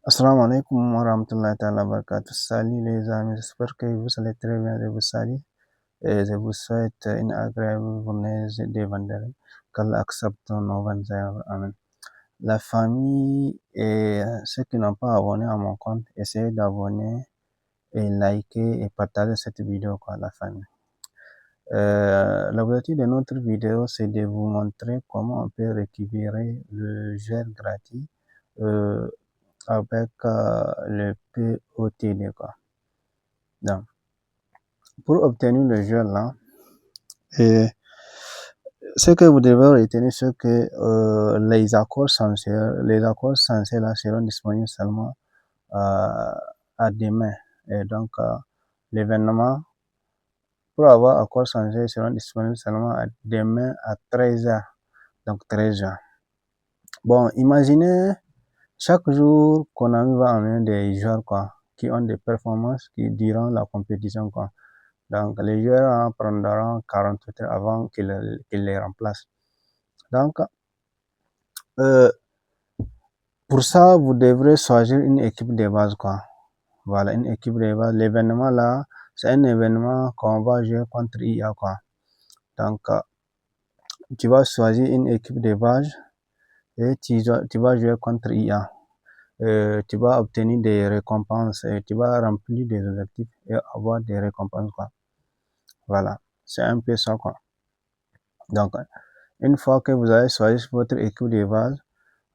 Assalamu alaikum wa rahmatullahi ta'ala wa barakatuh. Salut les amis, j'espère que vous allez très bien. Je vous salue et je vous souhaite une agréable journée de vendredi. Qu'Allah accepte nos vannes. Amen. La famille et ceux qui n'ont pas abonné à mon compte, essayez d'abonner et liker et partager cette vidéo, la famille. L'objectif de notre vidéo, c'est de vous montrer comment on peut récupérer le gel gratuit avec le POTD, Donc, pour obtenir le gel là, et ce que vous devez retenir, c'est que les accords censés là seront disponibles seulement à demain. Et donc, l'événement pour avoir accord censé seront disponibles seulement à demain à 13h. Donc, 13h. Bon, imaginez chaque jour Konami va amener des joueurs qui ont des performances qui durant la compétition. Donc, les joueurs prendront 48 heures avant qu'il les remplace. Donc, pour ça, vous devrez choisir une équipe de base, Voilà, une équipe de base. L'événement là, c'est un événement qu'on va jouer contre IA, Donc, tu vas choisir une équipe de base et tu vas jouer contre IA. Tu vas obtenir des récompenses et tu vas remplir des objectifs et avoir des récompenses, Voilà, c'est un peu ça, Donc, une fois que vous avez choisi votre équipe de base,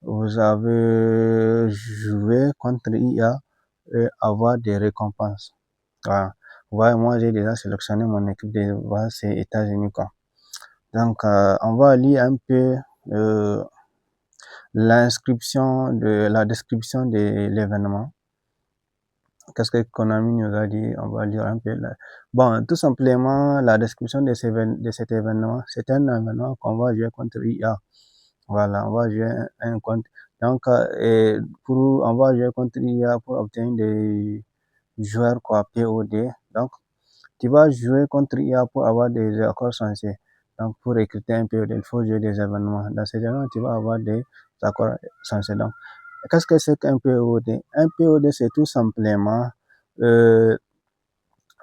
vous avez joué contre IA et avoir des récompenses. Voilà. Ouais, moi, j'ai déjà sélectionné mon équipe de base, c'est États-Unis, Donc, on va lire un peu la description de l'événement. Qu'est-ce que Konami nous a dit? On va lire un peu. Bon, tout simplement, la description de cet événement, c'est un événement qu'on va jouer contre IA. Voilà, on va jouer un compte. Donc, on va jouer contre IA pour obtenir des joueurs, POD. Donc, tu vas jouer contre IA pour avoir des accords censés. Donc, pour recruter un POD, il faut jouer des événements. Dans ces événements, tu vas avoir des accords censés. Donc, qu'est-ce que c'est qu'un POD? Un POD, c'est tout simplement ce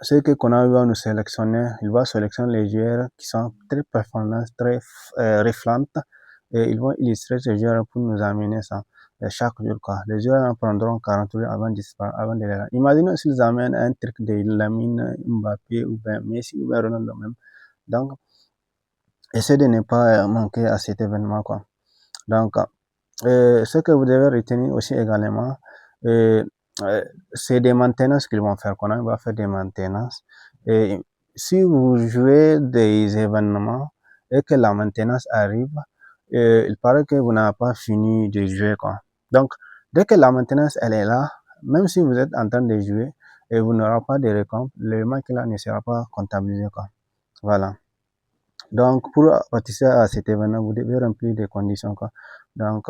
que Konami va nous sélectionner. Il va sélectionner les joueurs qui sont très performants, très reflantes, et ils vont illustrer ces joueurs pour nous amener ça chaque jour, Les joueurs en prendront 48 heures avant de les rendre. Imaginez s'ils amènent un truc de Lamine, Mbappé, ou bien Messi, ou bien Ronaldo même. Donc, essayez de ne pas manquer à cet événement, Donc, ce que vous devez retenir aussi également, c'est des maintenances qu'ils vont faire. On va faire des maintenances. Et si vous jouez des événements et que la maintenance arrive, il paraît que vous n'avez pas fini de jouer, Donc, dès que la maintenance elle est là, même si vous êtes en train de jouer et vous n'aurez pas de récompense, le match là ne sera pas comptabilisé, Voilà. Donc, pour participer à cet événement, vous devez remplir des conditions, Donc,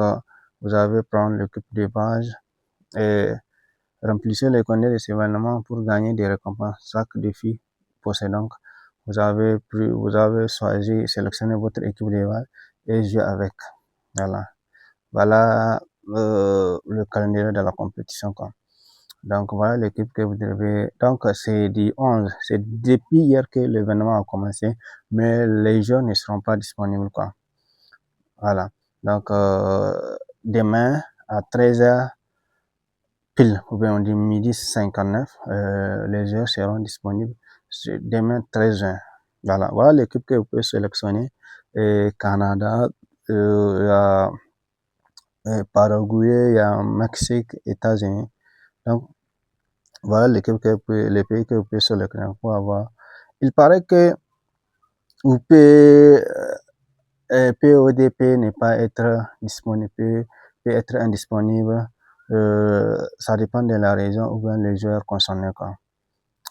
vous avez prendre l'équipe de base et remplissez les conditions de cet événement pour gagner des récompenses. Chaque défi possède donc. Vous avez choisi, sélectionné votre équipe de base et jouer avec. Voilà le calendrier de la compétition, Donc, voilà l'équipe que vous devez. Donc, c'est du 11. C'est depuis hier que l'événement a commencé, mais les jeux ne seront pas disponibles, Voilà. Donc, demain à 13h, pile, ou bien on dit midi 59, les jeux seront disponibles. Demain 13h. Voilà l'équipe que vous pouvez sélectionner. Canada, Paraguay, il y a Mexique, États-Unis. Donc, voilà les pays que vous pouvez sélectionner pour avoir. Il paraît que vous pouvez, PODP ne pas être disponible, peut être indisponible. Ça dépend de la région ou bien les joueurs concernés,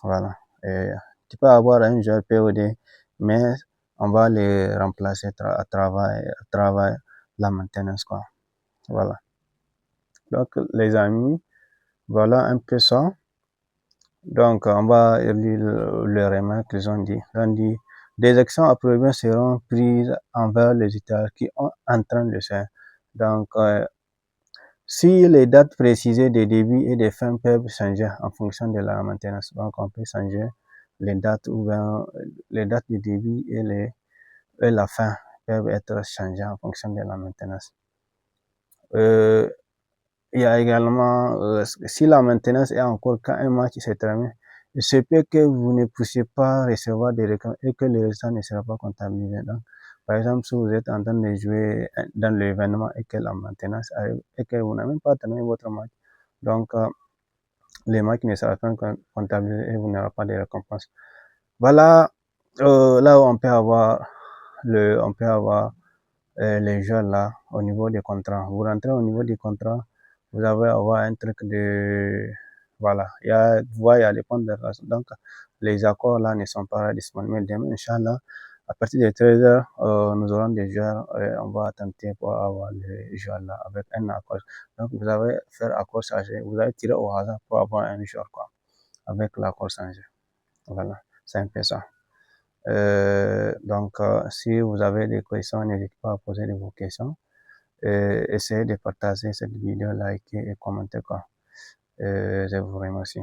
Voilà. Et tu peux avoir un joueur POD, mais on va les remplacer à travers la maintenance, Voilà. Donc, les amis, voilà un peu ça. Donc, on va lire le remarque qu'ils ont dit. Ils ont dit, des actions appropriées seront prises envers les États qui sont en train de faire. Donc, Si les dates précisées des débuts et des fins peuvent changer en fonction de la maintenance, donc on peut changer les dates ou bien les dates de début et la fin peuvent être changées en fonction de la maintenance. Euh, il y a également, si la maintenance est en cours quand un match se termine, il se peut que vous ne puissiez pas recevoir des récompenses et que le résultat ne sera pas comptabilisé. Donc, par exemple, si vous êtes en train de jouer dans l'événement et que la maintenance arrive et que vous n'avez même pas terminé votre match, donc les matchs ne seront pas comptabilisés et vous n'aurez pas de récompense. Voilà là où on peut avoir les joueurs là au niveau des contrats. Vous rentrez au niveau des contrats, vous allez avoir un truc de voilà, il y a des points de relation. Donc les accords là ne sont pas disponibles. Mais demain, Inch'Allah, à partir de 13h, nous aurons des joueurs, on va tenter pour avoir les joueurs là avec un accord. Donc vous allez faire accord chargé, vous allez tirer au hasard pour avoir un joueur quoi, avec l'accord chargé. Voilà, c'est un peu ça. Donc, si vous avez des questions, n'hésitez pas à poser vos questions. Essayez de partager cette vidéo, liker et commenter quoi. Je vous remercie.